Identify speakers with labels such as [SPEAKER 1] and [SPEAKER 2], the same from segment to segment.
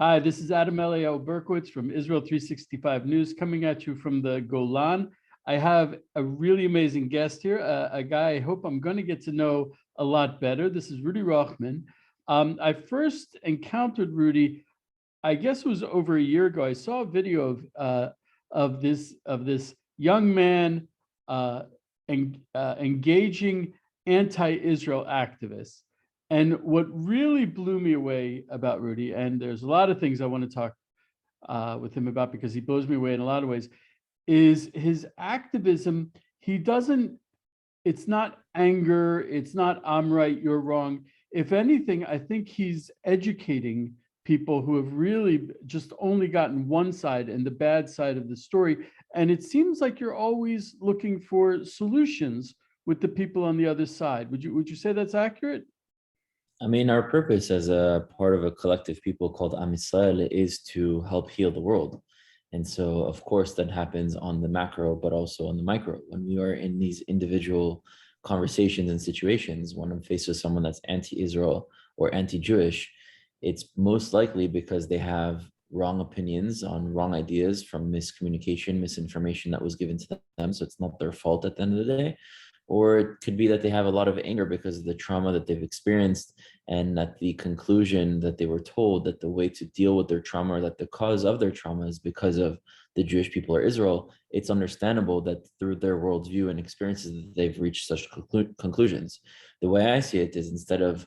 [SPEAKER 1] Hi, this is Adam Eliyahu Berkowitz from Israel 365 News, coming at you from the Golan. I have a really amazing guest here, a guy I hope I'm going to get to know a lot better. This is Rudy Rochman. I first encountered Rudy, I guess it was over a year ago. I saw a video of this young man engaging anti-Israel activists. And what really blew me away about Rudy, and there's a lot of things I want to talk with him about because he blows me away in a lot of ways, is his activism. He doesn't, it's not anger, it's not I'm right, you're wrong. If anything, I think he's educating people who have really just only gotten one side and the bad side of the story. And it seems like you're always looking for solutions with the people on the other side. Would you say that's accurate?
[SPEAKER 2] I mean, our purpose as a part of a collective people called Am Yisrael is to help heal the world. And so, of course, that happens on the macro, but also on the micro. When we are in these individual conversations and situations, when I'm faced with someone that's anti-Israel or anti-Jewish, it's most likely because they have wrong opinions on wrong ideas from miscommunication, misinformation that was given to them. So it's not their fault at the end of the day. Or it could be that they have a lot of anger because of the trauma that they've experienced, and that the conclusion that they were told that the way to deal with their trauma, or that the cause of their trauma is because of the Jewish people or Israel. It's understandable that through their worldview and experiences that they've reached such conclusions. The way I see it is, instead of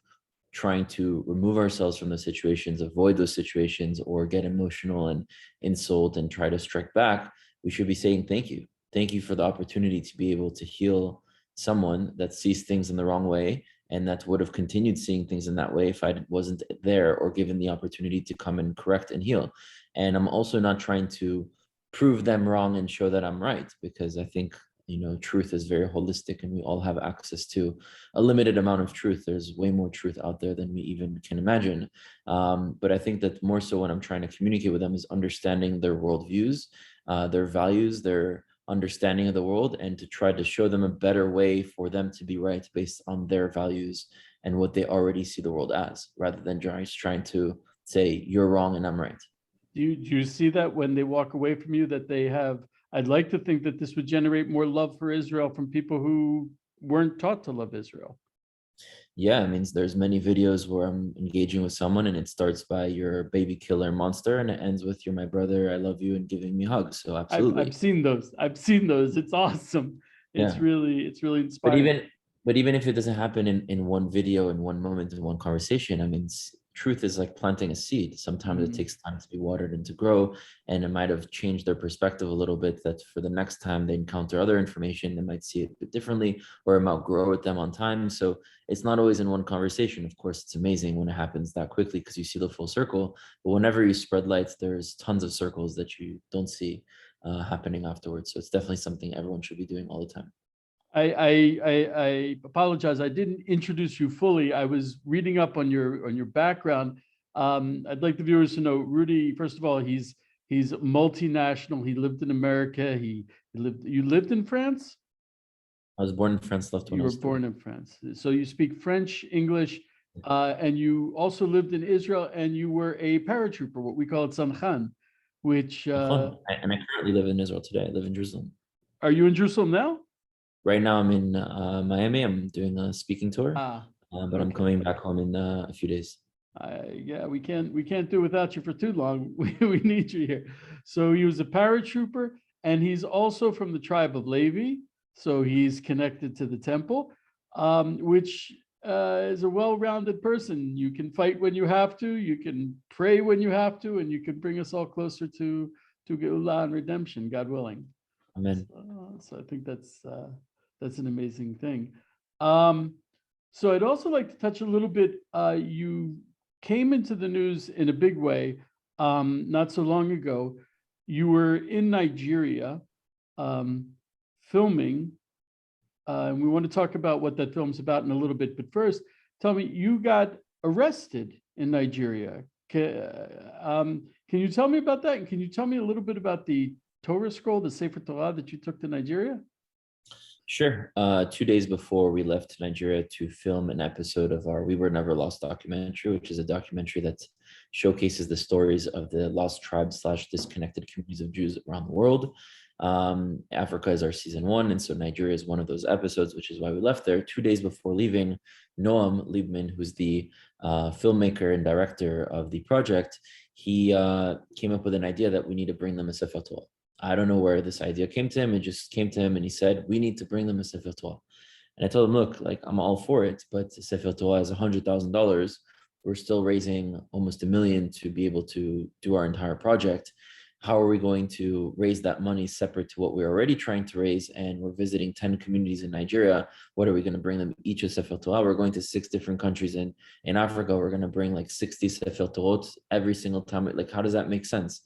[SPEAKER 2] trying to remove ourselves from those situations, avoid those situations, or get emotional and insult and try to strike back, we should be saying thank you. Thank you for the opportunity to be able to heal someone that sees things in the wrong way, and that would have continued seeing things in that way if I wasn't there or given the opportunity to come and correct and heal. And I'm also not trying to prove them wrong and show that I'm right, because I think, truth is very holistic and we all have access to a limited amount of truth. There's way more truth out there than we even can imagine. But I think that more so, when I'm trying to communicate with them, is understanding their worldviews, their values, their understanding of the world, and to try to show them a better way for them to be right based on their values and what they already see the world as, rather than just trying to say you're wrong and I'm right.
[SPEAKER 1] Do you see that when they walk away from you, that they have, I'd like to think that this would generate more love for Israel from people who weren't taught to love Israel.
[SPEAKER 2] Yeah, I mean, there's many videos where I'm engaging with someone and it starts by "you're a baby killer monster" and it ends with "you're my brother, I love you," and giving me hugs. So
[SPEAKER 1] I've
[SPEAKER 2] absolutely.
[SPEAKER 1] seen those. I've seen those. It's awesome.
[SPEAKER 2] Yeah.
[SPEAKER 1] It's really
[SPEAKER 2] But
[SPEAKER 1] inspiring.
[SPEAKER 2] even if it doesn't happen in one video, in one moment, in one conversation, I mean, truth is like planting a seed. Sometimes it takes time to be watered and to grow, and it might have changed their perspective a little bit, that for the next time they encounter other information, they might see it a bit differently, or it might grow with them on time. So it's not always in one conversation. Of course, it's amazing when it happens that quickly because you see the full circle. But whenever you spread lights, there's tons of circles that you don't see happening afterwards. So it's definitely something everyone should be doing all the time.
[SPEAKER 1] I apologize. I didn't introduce you fully. I was reading up on your background. I'd like the viewers to know Rudy. First of all, he's multinational. He lived in America. You lived in France?
[SPEAKER 2] I was born in France, left when
[SPEAKER 1] You
[SPEAKER 2] I
[SPEAKER 1] were
[SPEAKER 2] was three.
[SPEAKER 1] born in France. So you speak French, English, and you also lived in Israel, and you were a paratrooper, what we call it Sanchan, which
[SPEAKER 2] And I currently live in Israel today. I live in Jerusalem.
[SPEAKER 1] are you in Jerusalem now?
[SPEAKER 2] Right now, I'm in Miami. I'm doing a speaking tour,
[SPEAKER 1] Ah,
[SPEAKER 2] but I'm
[SPEAKER 1] okay.
[SPEAKER 2] coming back home in a few days.
[SPEAKER 1] Yeah, we can't do without you for too long. We need you here. So he was a paratrooper, and he's also from the tribe of Levi. So he's connected to the temple, which is a well-rounded person. You can fight when you have to, you can pray when you have to, and you can bring us all closer to Geulah and redemption, God willing.
[SPEAKER 2] Amen.
[SPEAKER 1] So I think that's an amazing thing. Um, so I'd also like to touch a little bit. You came into the news in a big way not so long ago. You were in Nigeria um, filming, and we want to talk about what that film's about in a little bit. But first, tell me, you got arrested in Nigeria. Can you tell me about that? And can you tell me a little bit about the Torah scroll, the Sefer Torah that you took to Nigeria?
[SPEAKER 2] Sure. 2 days before we left Nigeria to film an episode of our We Were Never Lost documentary, which is a documentary that showcases the stories of the lost tribes slash disconnected communities of Jews around the world. Africa is our season 1, and so Nigeria is one of those episodes, which is why we left there. 2 days before leaving, Noam Liebman, who's the filmmaker and director of the project, he came up with an idea that we need to bring them a Sefer Torah. I don't know where this idea came to him. It just came to him and he said, we need to bring them a Sefer Torah. And I told him, look, like I'm all for it, but Sefer Torah is $100,000. We're still raising almost $1 million to be able to do our entire project. How are we going to raise that money separate to what we're already trying to raise? And we're visiting 10 communities in Nigeria. What are we going to bring them each a Sefer Torah? We're going to 6 different countries in Africa. We're going to bring like 60 Sefer Torot every single time. Like, how does that make sense?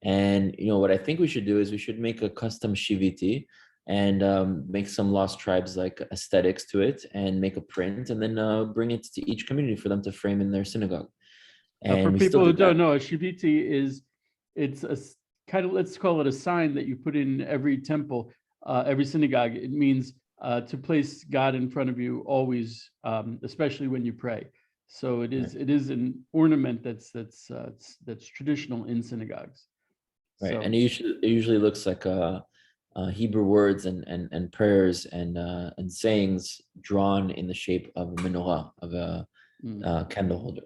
[SPEAKER 2] And what I think we should do is we should make a custom shiviti and make some lost tribes like aesthetics to it and make a print and then bring it to each community for them to frame in their synagogue.
[SPEAKER 1] For
[SPEAKER 2] And we still
[SPEAKER 1] people who
[SPEAKER 2] did
[SPEAKER 1] don't
[SPEAKER 2] that.
[SPEAKER 1] know, a shiviti it's a kind of, let's call it a sign that you put in every temple, every synagogue. It means to place God in front of you always, especially when you pray. So it
[SPEAKER 2] Right.
[SPEAKER 1] is an ornament that's traditional in synagogues.
[SPEAKER 2] Right.
[SPEAKER 1] So
[SPEAKER 2] And it usually looks like Hebrew words and prayers and sayings drawn in the shape of a menorah, of a
[SPEAKER 1] mm,
[SPEAKER 2] candle holder.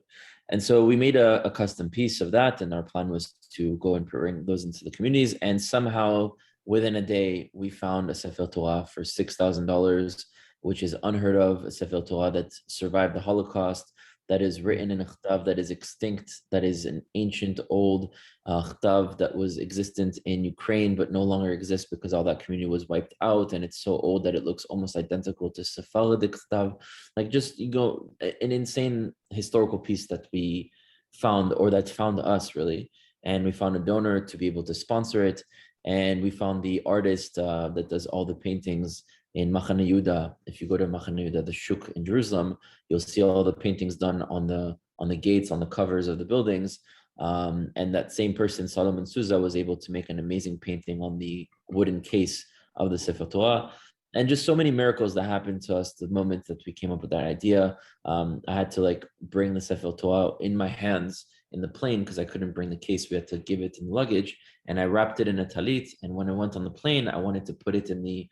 [SPEAKER 2] And so we made a custom piece of that. And our plan was to go and bring those into the communities. And somehow within a day, we found a Sefer Torah for $6,000, which is unheard of. A Sefer Torah that survived the Holocaust, that is
[SPEAKER 1] mm.
[SPEAKER 2] written in a chtav that is extinct, that is an ancient old chtav that was existent in Ukraine, but no longer exists because all that community was wiped out. And it's so old that it looks almost identical to Sephardic chtav. Like just, an insane historical piece that we found, or that found us really. And we found a donor to be able to sponsor it. And we found the artist that does all the paintings in Machane Yehuda. If you go to Machane Yehuda, the shuk in Jerusalem, you'll see all the paintings done on the gates, on the covers of the buildings. And that same person, Solomon Souza, was able to make an amazing painting on the wooden case of the Sefer Torah. And just so many miracles that happened to us the moment that we came up with that idea. I had to like bring the Sefer Torah in my hands in the plane because I couldn't bring the case. We had to give it in luggage, and I wrapped it in a talit. And when I went on the plane, I wanted to put it in the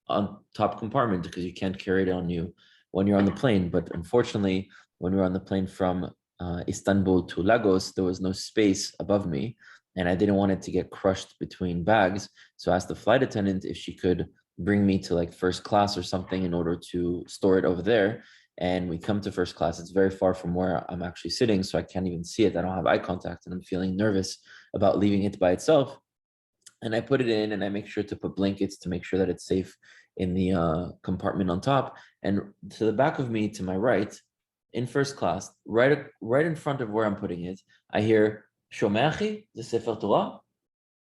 [SPEAKER 2] on top compartment because you can't carry it on you when you're on the plane. But unfortunately, when we were on the plane from Istanbul to Lagos, there was no space above me, and I didn't want it to get crushed between bags. So I asked the flight attendant if she could bring me to like first class or something in order to store it over there. And we come to first class. It's very far from where I'm actually sitting, so I can't even see it. I don't have eye contact, and I'm feeling nervous about leaving it by itself. And I put it in, and I make sure to put blankets to make sure that it's safe in the compartment on top. And to the back of me, to my right, in first class, right in front of where I'm putting it, I hear Shomeachi, the Sefer Torah,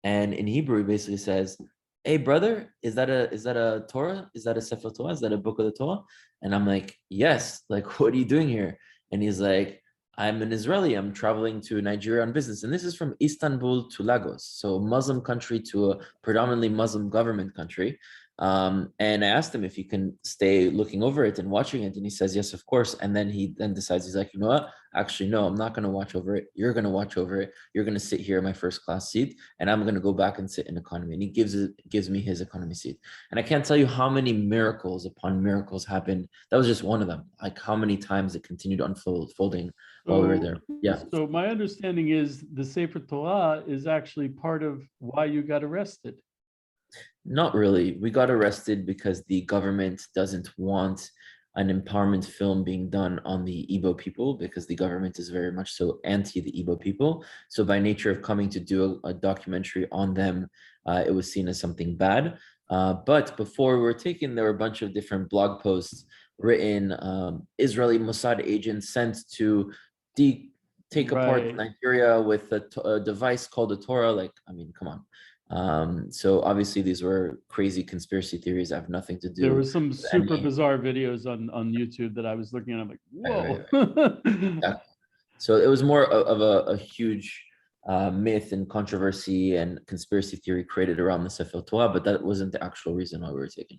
[SPEAKER 2] and in Hebrew, it basically says, "Hey, brother, is that a Torah? Is that a Sefer Torah? Is that a book of the Torah?" And I'm like, "Yes." Like, what are you doing here? And he's like, "I'm an Israeli. I'm traveling to Nigeria on business." And this is from Istanbul to Lagos, so a Muslim country to a predominantly Muslim government country. And I asked him if he can stay looking over it and watching it, and he says, "Yes, of course." And then he then decides, he's like, "You know what? Actually, no, I'm not going to watch over it. You're going to watch over it. You're going to sit here in my first class seat, and I'm going to go back and sit in economy." And he gives me his economy seat. And I can't tell you how many miracles upon miracles happened. That was just one of them. Like how many times it continued unfolding while we were
[SPEAKER 1] So,
[SPEAKER 2] there. Yeah.
[SPEAKER 1] so my understanding is the Sefer Torah is actually part of why you got arrested.
[SPEAKER 2] Not really. We got arrested because the government doesn't want an empowerment film being done on the Igbo people, because the government is very much so anti the Igbo people. So by nature of coming to do a documentary on them, it was seen as something bad. But before we were taken, there were a bunch of different blog posts written, Israeli Mossad agents sent to take apart
[SPEAKER 1] Right.
[SPEAKER 2] Nigeria with a device called a Torah. Like, I mean, come on. So obviously these were crazy conspiracy theories that have nothing to
[SPEAKER 1] There
[SPEAKER 2] do
[SPEAKER 1] were some
[SPEAKER 2] with
[SPEAKER 1] super
[SPEAKER 2] any.
[SPEAKER 1] bizarre videos on YouTube that I was looking at. I'm like,
[SPEAKER 2] Right, right,
[SPEAKER 1] whoa.
[SPEAKER 2] right. Yeah. So it was more of a huge myth and controversy and conspiracy theory created around the Sefer Torah, but that wasn't the actual reason why we were taken.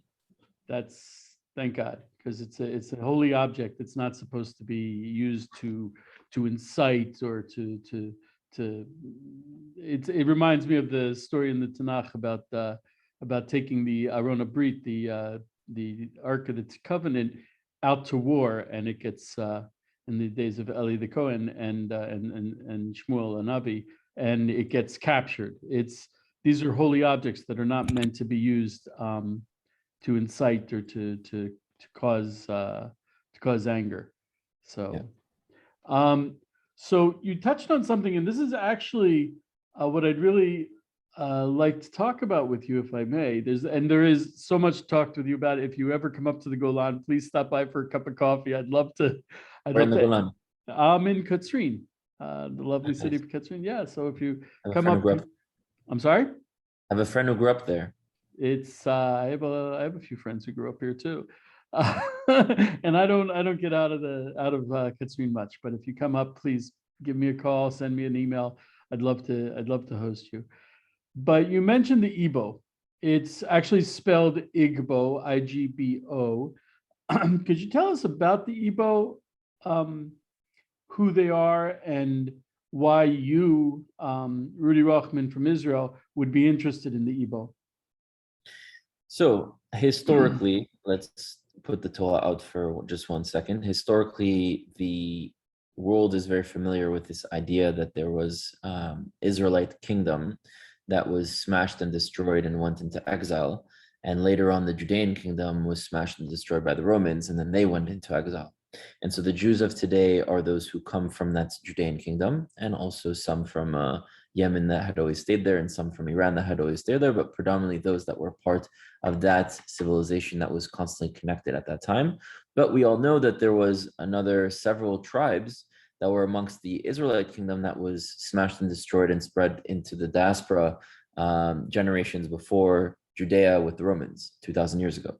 [SPEAKER 1] thank God, because it's a holy object. It's not supposed to be used to incite or to. It reminds me of the story in the Tanakh about taking the Arona Brit, the Ark of the Covenant, out to war, and it gets in the days of Eli the Cohen and Shmuel Anavi, and it gets captured. These are holy objects that are not meant to be used to incite or to cause anger.
[SPEAKER 2] Yeah.
[SPEAKER 1] So, so you touched on something, and this is actually what I'd really like to talk about with you, if I may. There is so much to talk with you about. If you ever come up to the Golan, please stop by for a cup of coffee. I'd love to. I'd
[SPEAKER 2] We're in
[SPEAKER 1] love
[SPEAKER 2] the
[SPEAKER 1] to.
[SPEAKER 2] Golan.
[SPEAKER 1] I'm in Katsrin, the lovely city
[SPEAKER 2] Nice.
[SPEAKER 1] of Katsrin. Yeah. So if you
[SPEAKER 2] I have a
[SPEAKER 1] come
[SPEAKER 2] friend who
[SPEAKER 1] up,
[SPEAKER 2] grew up.
[SPEAKER 1] I'm sorry.
[SPEAKER 2] I have a friend who grew up there.
[SPEAKER 1] It's I have a few friends who grew up here too, and I don't get out of Katsrin much. But if you come up, please give me a call, send me an email. I'd love to host you. But you mentioned the Igbo. It's actually spelled Igbo, Igbo. Could you tell us about the Igbo, who they are, and why you, Rudy Rochman from Israel, would be interested in the Igbo?
[SPEAKER 2] So historically, let's put the Torah out for just 1 second. Historically, the world is very familiar with this idea that there was Israelite kingdom that was smashed and destroyed and went into exile. And later on, the Judean kingdom was smashed and destroyed by the Romans, and then they went into exile. And so the Jews of today are those who come from that Judean kingdom, and also some from Yemen that had always stayed there, and some from Iran that had always stayed there, but predominantly those that were part of that civilization that was constantly connected at that time. But we all know that there was another several tribes that were amongst the Israelite kingdom that was smashed and destroyed and spread into the diaspora generations before Judea with the Romans 2,000 years ago.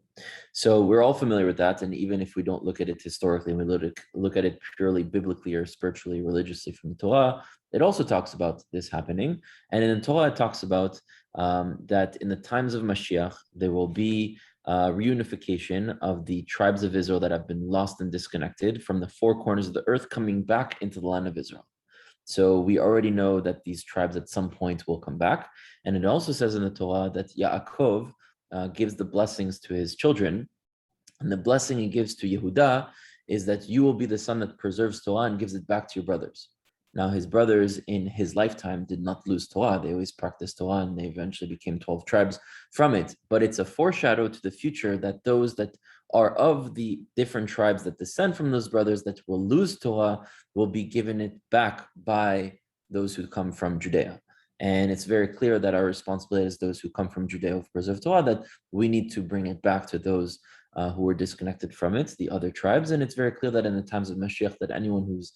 [SPEAKER 2] So we're all familiar with that. And even if we don't look at it historically, we look at it purely biblically or spiritually, religiously from the Torah, it also talks about this happening. And in the Torah, it talks about that in the times of Mashiach, there will be reunification of the tribes of Israel that have been lost and disconnected from the four corners of the earth coming back into the land of Israel. So we already know that these tribes at some point will come back. And it also says in the Torah that Yaakov gives the blessings to his children. And the blessing he gives to Yehuda is that you will be the son that preserves Torah and gives it back to your brothers. Now, his brothers in his lifetime did not lose Torah. They always practiced Torah, and they eventually became 12 tribes from it. But it's a foreshadow to the future that those that are of the different tribes that descend from those brothers that will lose Torah will be given it back by those who come from Judea. And it's very clear that our responsibility as those who come from Judea who preserve Torah, that we need to bring it back to those who were disconnected from it, the other tribes. And it's very clear that in the times of Mashiach, that anyone who's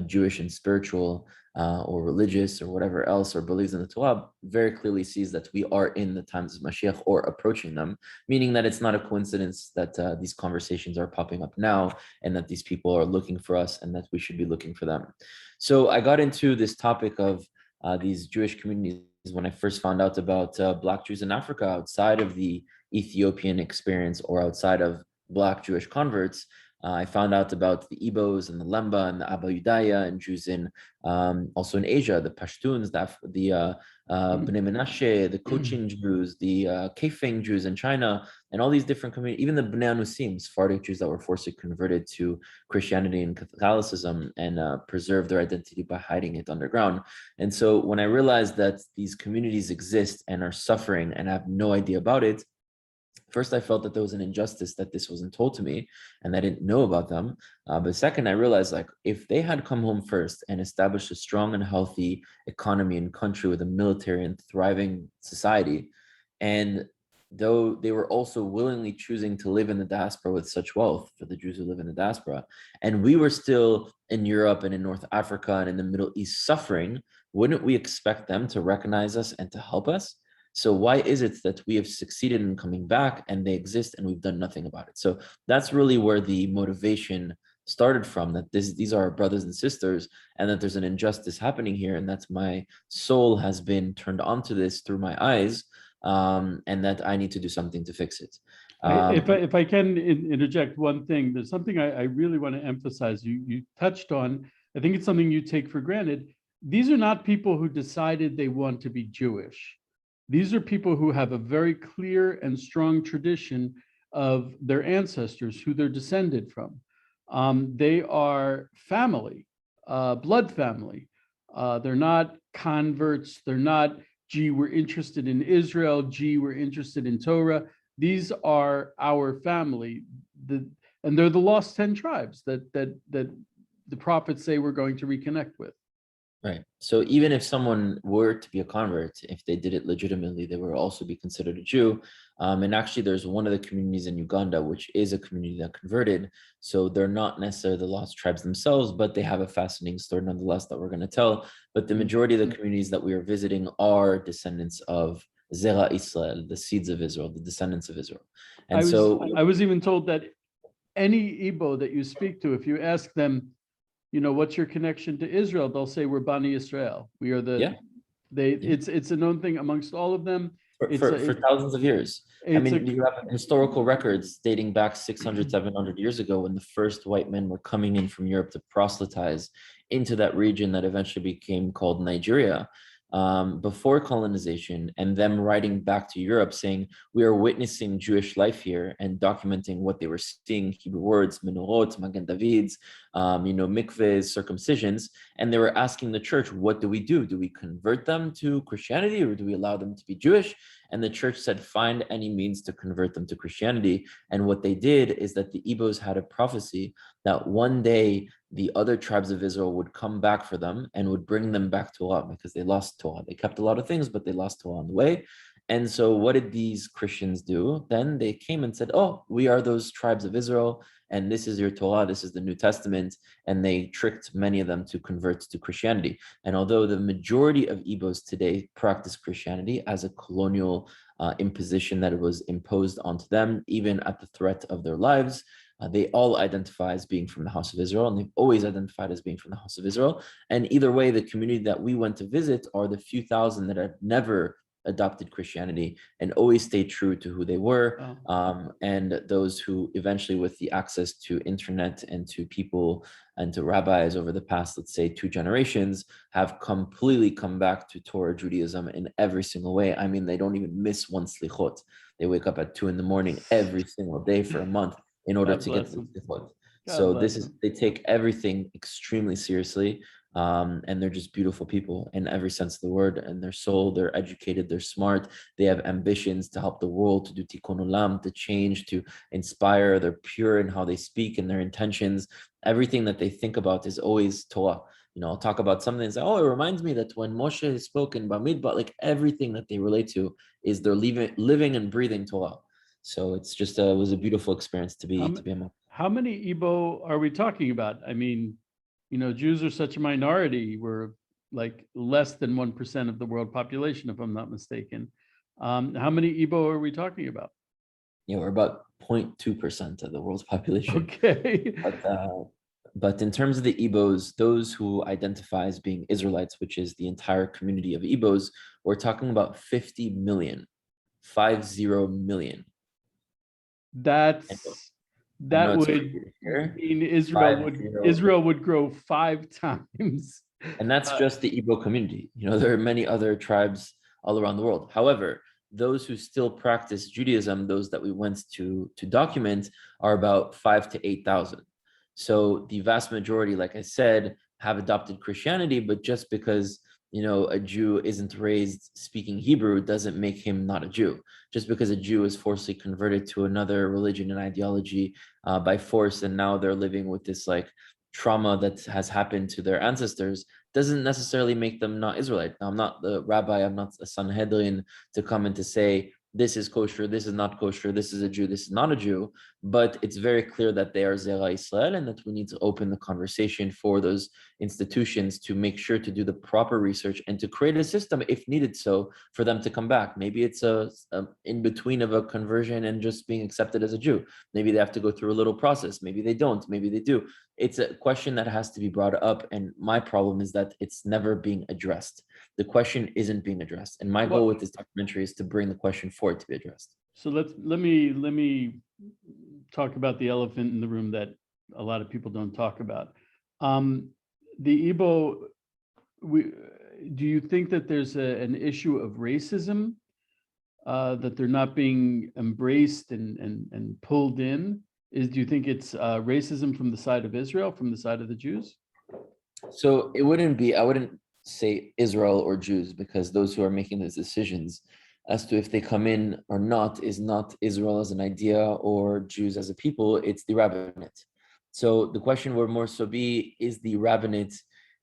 [SPEAKER 2] Jewish and spiritual or religious or whatever else or believes in the Torah very clearly sees that we are in the times of Mashiach or approaching them, meaning that it's not a coincidence that these conversations are popping up now and that these people are looking for us and that we should be looking for them. So I got into this topic of these Jewish communities when I first found out about Black Jews in Africa outside of the Ethiopian experience or outside of Black Jewish converts. I found out about the Igbos and the Lemba and the Abba Yudaya and Jews in also in Asia, the Pashtuns, the Bnei Menashe, the Cochin Jews, the Kefeng Jews in China, and all these different communities, even the Bnei Anusim, Sephardic Jews that were forcibly converted to Christianity and Catholicism and preserved their identity by hiding it underground. And so when I realized that these communities exist and are suffering and I have no idea about it, first, I felt that there was an injustice that this wasn't told to me and I didn't know about them. But second, I realized like if they had come home first and established a strong and healthy economy and country with a military and thriving society, and though they were also willingly choosing to live in the diaspora with such wealth for the Jews who live in the diaspora, and we were still in Europe and in North Africa and in the Middle East suffering, wouldn't we expect them to recognize us and to help us? So why is it that we have succeeded in coming back and they exist and we've done nothing about it? So that's really where the motivation started from, that these are our brothers and sisters and that there's an injustice happening here and that my soul has been turned onto this through my eyes and that I need to do something to fix it.
[SPEAKER 1] If I can interject one thing, there's something I really want to emphasize. You touched on. I think it's something you take for granted. These are not people who decided they want to be Jewish. These are people who have a very clear and strong tradition of their ancestors, who they're descended from. They are family, blood family. They're not converts. They're not, gee, we're interested in Israel. Gee, we're interested in Torah. These are our family, and they're the lost 10 tribes that the prophets say we're going to reconnect with.
[SPEAKER 2] Right. So even if someone were to be a convert, if they did it legitimately, they would also be considered a Jew. And actually, there's one of the communities in Uganda, which is a community that converted. So they're not necessarily the lost tribes themselves, but they have a fascinating story nonetheless that we're going to tell. But the majority of the communities that we are visiting are descendants of Zera Israel, the seeds of Israel, the descendants of Israel. And
[SPEAKER 1] I was even told that any Igbo that you speak to, if you ask them, what's your connection to Israel? They'll say we're Bani Israel. We are
[SPEAKER 2] yeah,
[SPEAKER 1] it's a known thing amongst all of them.
[SPEAKER 2] For thousands of years. I
[SPEAKER 1] It's
[SPEAKER 2] mean,
[SPEAKER 1] a
[SPEAKER 2] you have historical records dating back 600, 700 years ago when the first white men were coming in from Europe to proselytize into that region that eventually became called Nigeria. Before colonization, and them writing back to Europe saying, we are witnessing Jewish life here and documenting what they were seeing, Hebrew words, menorot, Magen Davids, mikvehs, circumcisions. And they were asking the church, what do we do? Do we convert them to Christianity or do we allow them to be Jewish? And the church said, find any means to convert them to Christianity. And what they did is that the Igbos had a prophecy that one day the other tribes of Israel would come back for them and would bring them back to Torah because they lost Torah. They kept a lot of things, but they lost Torah on the way. And so what did these Christians do? Then they came and said, oh, we are those tribes of Israel, and this is your Torah, this is the New Testament. And they tricked many of them to convert to Christianity. And although the majority of Igbos today practice Christianity as a colonial imposition that was imposed onto them, even at the threat of their lives, they all identify as being from the house of Israel, and they've always identified as being from the house of Israel. And either way, the community that we went to visit are the few thousand that have never adopted Christianity and always stayed true to who they were. And those who eventually, with the access to internet and to people and to rabbis over the past, let's say, 2 generations, have completely come back to Torah Judaism in every single way. I mean, they don't even miss one slichot. They wake up at 2 a.m. every single day for a month in order to get the slichot. So they take everything extremely seriously. And they're just beautiful people in every sense of the word, and their soul, they're educated, they're smart, they have ambitions to help the world, to do tikkun olam, to change, to inspire, they're pure in how they speak and their intentions. Everything that they think about is always Torah. I'll talk about something and say, oh, it reminds me that when Moshe spoke in Bamidbar, like everything that they relate to is they're living and breathing Torah. So it's just it was a beautiful experience to be among.
[SPEAKER 1] How many Igbo are we talking about? I mean, Jews are such a minority. We're like less than 1% of the world population, if I'm not mistaken. How many Igbo are we talking about?
[SPEAKER 2] We're about 0.2% of the world's population.
[SPEAKER 1] Okay.
[SPEAKER 2] But in terms of the Igbos, those who identify as being Israelites, which is the entire community of Igbos, we're talking about 50 million, 50 million.
[SPEAKER 1] That would mean Israel would grow 5 times.
[SPEAKER 2] And that's just the Igbo community. There are many other tribes all around the world. However, those who still practice Judaism, those that we went to document, are about 5,000 to 8,000. So the vast majority, like I said, have adopted Christianity, but just because a Jew isn't raised speaking Hebrew doesn't make him not a Jew. Just because a Jew is forcibly converted to another religion and ideology by force, and now they're living with this like trauma that has happened to their ancestors, doesn't necessarily make them not Israelite. Now, I'm not the rabbi, I'm not a Sanhedrin to come and to say, this is kosher, this is not kosher, this is a Jew, this is not a Jew, but it's very clear that they are Zera Israel and that we need to open the conversation for those institutions to make sure to do the proper research and to create a system, if needed so, for them to come back. Maybe it's a in between of a conversion and just being accepted as a Jew. Maybe they have to go through a little process. Maybe they don't, maybe they do. it's a question that has to be brought up. And my problem is that it's never being addressed. The question isn't being addressed. And my goal
[SPEAKER 1] What?
[SPEAKER 2] with this documentary is to bring the question forward to be addressed.
[SPEAKER 1] So let me talk about the elephant in the room that a lot of people don't talk about. Um, the Igbo, we, do you think that there's an issue of racism, that they're not being embraced and pulled in? Do you think it's racism from the side of Israel, from the side of the Jews?
[SPEAKER 2] So I wouldn't say Israel or Jews, because those who are making these decisions as to if they come in or not is not Israel as an idea or Jews as a people, it's the rabbinate. So the question would more so be, is the rabbinate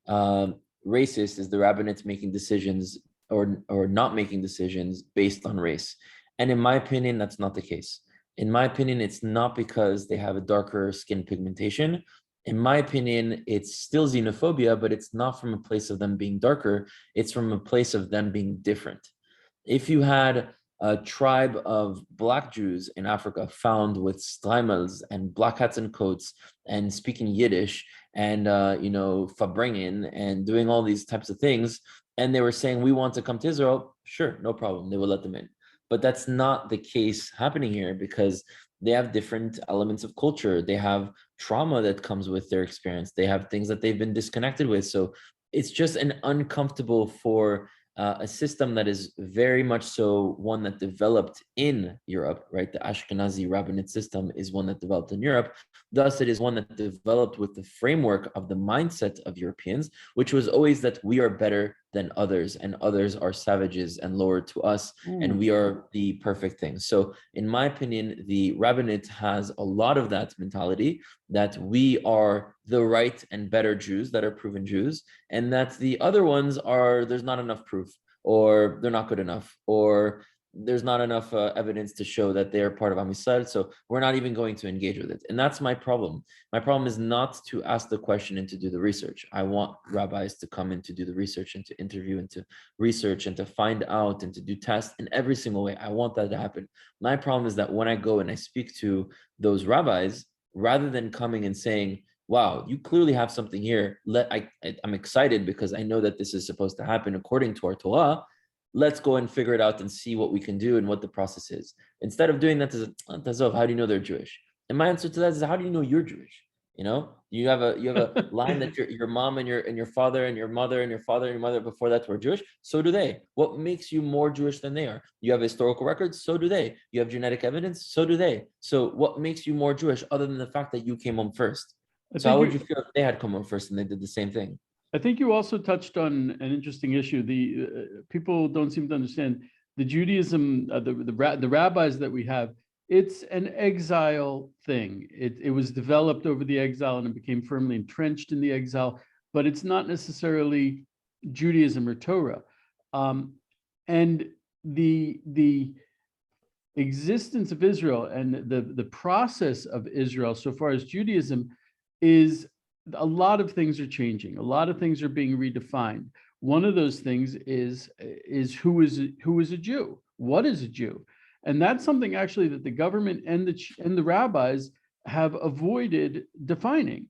[SPEAKER 2] racist? Is the rabbinate making decisions or not making decisions based on race? And in my opinion, that's not the case. In my opinion, it's not because they have a darker skin pigmentation. In my opinion, it's still xenophobia, but it's not from a place of them being darker. It's from a place of them being different. If you had a tribe of Black Jews in Africa found with streimels and black hats and coats and speaking Yiddish and Fabringen and doing all these types of things, and they were saying, we want to come to Israel, sure, no problem, they will let them in. But that's not the case happening here, because they have different elements of culture. They have trauma that comes with their experience. They have things that they've been disconnected with. So it's just an uncomfortable for a system that is very much so one that developed in Europe, right? The Ashkenazi rabbinate system is one that developed in Europe. Thus, it is one that developed with the framework of the mindset of Europeans, which was always that we are better than others, and others are savages and lower to us, and we are the perfect thing. So, in my opinion, the rabbinate has a lot of that mentality that we are the right and better Jews that are proven Jews, and that the other ones are, there's not enough proof, or they're not good enough, or there's not enough evidence to show that they're part of Am Yisrael, so we're not even going to engage with it. And that's my problem. My problem is not to ask the question and to do the research. I want rabbis to come in to do the research and to interview and to research and to find out and to do tests in every single way. I want that to happen. My problem is that when I go and I speak to those rabbis, rather than coming and saying, wow, you clearly have something here. I'm excited because I know that this is supposed to happen according to our Torah. Let's go and figure it out and see what we can do and what the process is. Instead of doing that, how do you know they're Jewish? And my answer to that is, how do you know you're Jewish? You have a line that your mom and your father and your mother and your father and your mother before that were Jewish. So do they. What makes you more Jewish than they are? You have historical records. So do they. You have genetic evidence. So do they. So what makes you more Jewish other than the fact that you came home first? So how would you feel if they had come home first and they did the same thing?
[SPEAKER 1] I think you also touched on an interesting issue. The people don't seem to understand the Judaism, the rabbis that we have. It's an exile thing. It was developed over the exile and it became firmly entrenched in the exile, but it's not necessarily Judaism or Torah. And the existence of Israel and the process of Israel, so far as Judaism, is a lot of things are changing. A lot of things are being redefined. One of those things is who is a Jew? What is a Jew? And that's something actually that the government and the rabbis have avoided defining.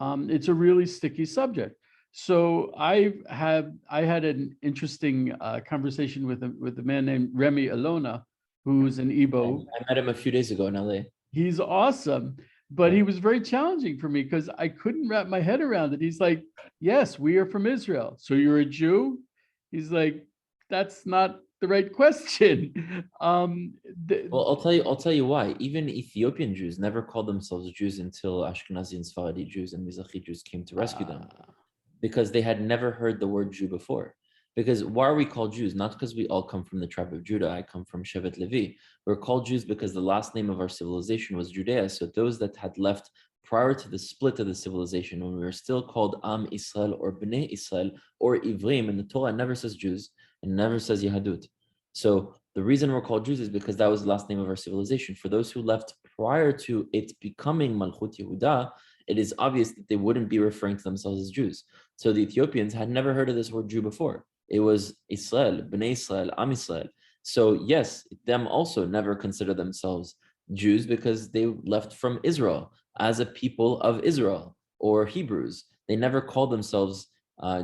[SPEAKER 1] It's a really sticky subject. So I had an interesting conversation with a man named Remy Alona, who's an Igbo.
[SPEAKER 2] I met him a few days ago in LA.
[SPEAKER 1] He's awesome, but he was very challenging for me because I couldn't wrap my head around it. He's like, yes, we are from Israel. So you're a Jew? He's like, that's not the right question.
[SPEAKER 2] Well, I'll tell you why. Even Ethiopian Jews never called themselves Jews until Ashkenazi and Sephardi Jews and Mizrahi Jews came to rescue them, because they had never heard the word Jew before. Because why are we called Jews? Not because we all come from the tribe of Judah. I come from Shevet Levi. We're called Jews because the last name of our civilization was Judea. So those that had left prior to the split of the civilization, when we were still called Am Israel or Bnei Israel or Ivrim, and the Torah never says Jews and never says Yahadut. So the reason we're called Jews is because that was the last name of our civilization. For those who left prior to it becoming Malchut Yehuda, it is obvious that they wouldn't be referring to themselves as Jews. So the Ethiopians had never heard of this word Jew before. It was Israel, Bnei Israel, Am Israel. So yes, them also never consider themselves Jews because they left from Israel as a people of Israel. or Hebrews. They never called themselves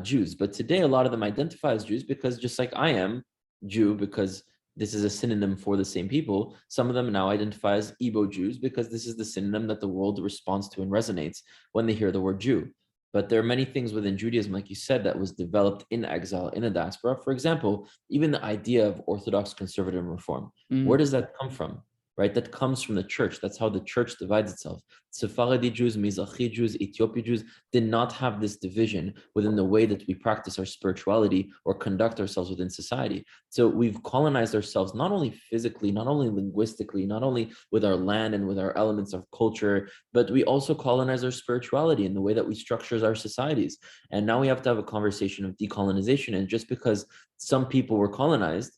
[SPEAKER 2] Jews. But today, a lot of them identify as Jews because, just like I am Jew, because this is a synonym for the same people, some of them now identify as Igbo Jews because this is the synonym that the world responds to and resonates when they hear the word Jew. But there are many things within Judaism, like you said, that was developed in exile, in a diaspora. For example, even the idea of Orthodox conservative reform. Where
[SPEAKER 1] Mm.
[SPEAKER 2] does that come from? Right? That comes from the church. That's how the church divides itself. Sephardi Jews, Mizrahi Jews, Ethiopian Jews did not have this division within the way that we practice our spirituality or conduct ourselves within society. So we've colonized ourselves not only physically, not only linguistically, not only with our land and with our elements of culture, but we also colonize our spirituality in the way that we structure our societies. And now we have to have a conversation of decolonization. And just because some people were colonized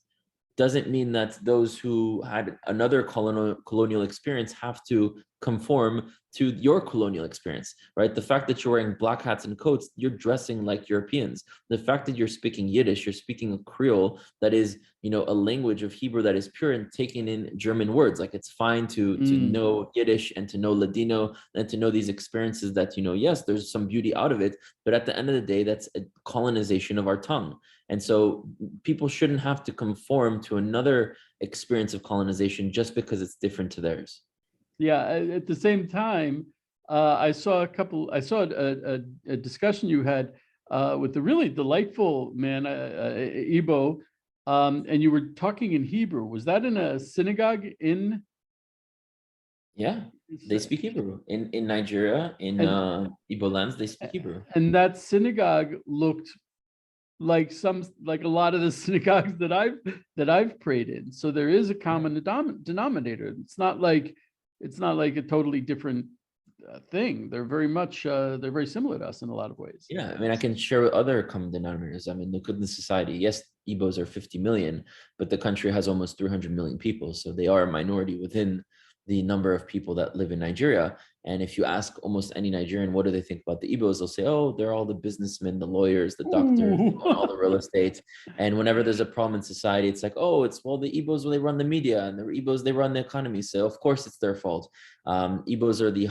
[SPEAKER 2] doesn't mean that those who had another colonial experience have to conform to your colonial experience, right? The fact that you're wearing black hats and coats, you're dressing like Europeans. The fact that you're speaking Yiddish, you're speaking a Creole that is, a language of Hebrew that is pure and taking in German words. Like it's fine to
[SPEAKER 1] Mm.
[SPEAKER 2] know Yiddish and to know Ladino and to know these experiences that, yes, there's some beauty out of it, but at the end of the day, that's a colonization of our tongue. And so people shouldn't have to conform to another experience of colonization just because it's different to theirs.
[SPEAKER 1] Yeah. At the same time, I saw a discussion you had with the really delightful man, Ibo, and you were talking in Hebrew. Was that in a synagogue in?
[SPEAKER 2] Yeah, they speak Hebrew in Nigeria, in
[SPEAKER 1] And
[SPEAKER 2] Igbo lands. They speak Hebrew.
[SPEAKER 1] and that synagogue looked like a lot of the synagogues that I've prayed in. So there is a
[SPEAKER 2] Yeah.
[SPEAKER 1] common denominator. It's not like a totally different thing. They're very similar to us in a lot of ways.
[SPEAKER 2] Yeah, I mean, I can share with other common denominators. I mean, look at the society. Yes, Igbos are 50 million, but the country has almost 300 million people. So they are a minority within the number of people that live in Nigeria. And if you ask almost any Nigerian, what do they think about the Igbos? They'll say, oh, they're all the businessmen, the lawyers, the doctors, they
[SPEAKER 1] Ooh.
[SPEAKER 2] own all the real estate. And whenever there's a problem in society, it's like, oh, the Igbos, well, they run the media, and the Igbos, they run the economy. So of course it's their fault. Igbos are the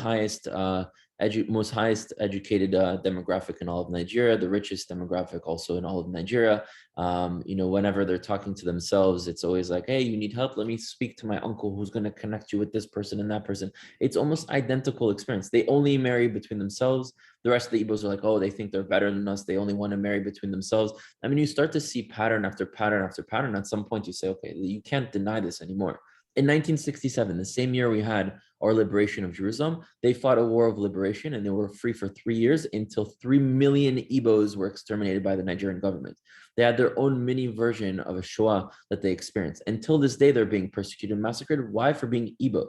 [SPEAKER 2] most highest educated demographic in all of Nigeria, the richest demographic also in all of Nigeria. Whenever they're talking to themselves, it's always like, hey, you need help? Let me speak to my uncle who's going to connect you with this person and that person. It's almost identical experience. They only marry between themselves. The rest of the Igbos are like, oh, they think they're better than us. They only want to marry between themselves. I mean, you start to see pattern after pattern after pattern. At some point, you say, okay, you can't deny this anymore. In 1967, the same year we had our liberation of Jerusalem, they fought a war of liberation and they were free for 3 years until 3 million Igbos were exterminated by the Nigerian government. They had their own mini version of a Shoah that they experienced. Until this day, they're being persecuted and massacred. Why? For being Igbo.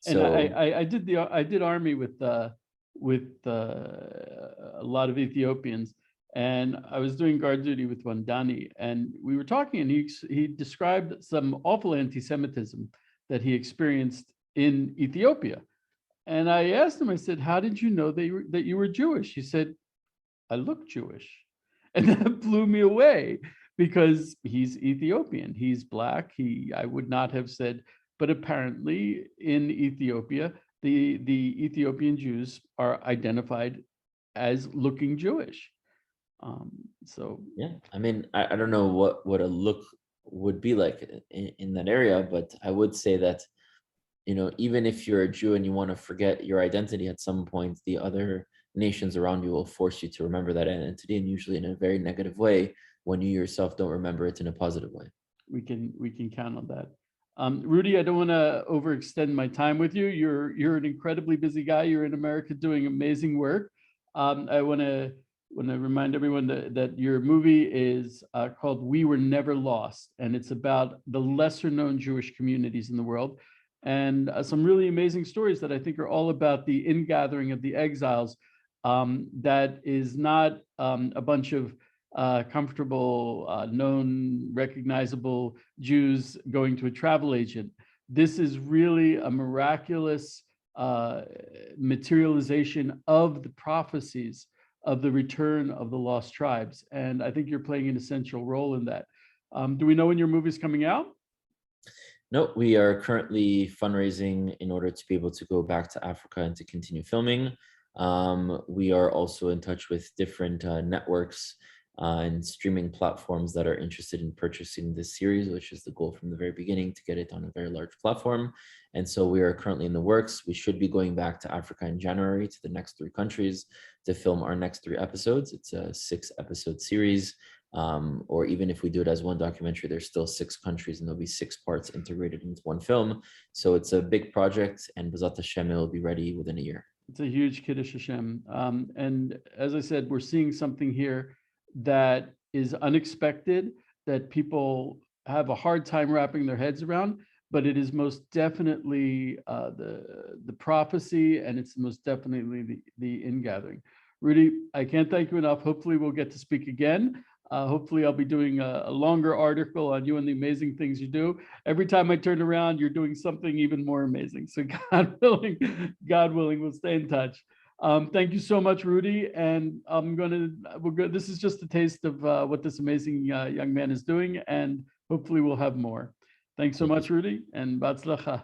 [SPEAKER 1] And
[SPEAKER 2] So,
[SPEAKER 1] I did army with a lot of Ethiopians, and I was doing guard duty with one Dani, and we were talking, and he described some awful anti-Semitism that he experienced in Ethiopia. And I asked him, I said, "How did you know that you were Jewish?" He said, "I look Jewish," and that blew me away because he's Ethiopian. He's black. I would not have said, but apparently in Ethiopia, the Ethiopian Jews are identified as looking Jewish. Um, so
[SPEAKER 2] yeah, I mean, I don't know what a look would be like in that area, but I would say that, even if you're a Jew and you want to forget your identity at some point, the other nations around you will force you to remember that identity, and usually in a very negative way when you yourself don't remember it in a positive way.
[SPEAKER 1] we can count on that. Rudy, I don't want to overextend my time with you. You're an incredibly busy guy. You're in America doing amazing work. I want to remind everyone that your movie is called "We Were Never Lost," and it's about the lesser known Jewish communities in the world, and some really amazing stories that I think are all about the ingathering of the exiles. That is not a bunch of comfortable, known, recognizable Jews going to a travel agent. This is really a miraculous materialization of the prophecies of the return of the lost tribes. And I think you're playing an essential role in that. Do we know when your movie's coming out?
[SPEAKER 2] No, we are currently fundraising in order to be able to go back to Africa and to continue filming. We are also in touch with different networks and streaming platforms that are interested in purchasing this series, which is the goal from the very beginning, to get it on a very large platform. And so we are currently in the works. We should be going back to Africa in January, to the next 3 countries, to film our next 3 episodes. It's a 6-episode series. Or even if we do it as one documentary, there's still 6 countries and there'll be 6 parts integrated into one film. So it's a big project, and B'ezrat Hashem, it will be ready within a year.
[SPEAKER 1] It's a huge Kiddush Hashem. And as I said, we're seeing something here that is unexpected, that people have a hard time wrapping their heads around, but it is most definitely the prophecy, and it's most definitely the ingathering. Rudy, I can't thank you enough. Hopefully we'll get to speak again. Hopefully I'll be doing a longer article on you and the amazing things you do. Every time I turn around, you're doing something even more amazing. So God willing, we'll stay in touch. Thank you so much, Rudy. And this is just a taste of what this amazing young man is doing, and hopefully we'll have more. Thanks so much, Rudy, and Batzlacha.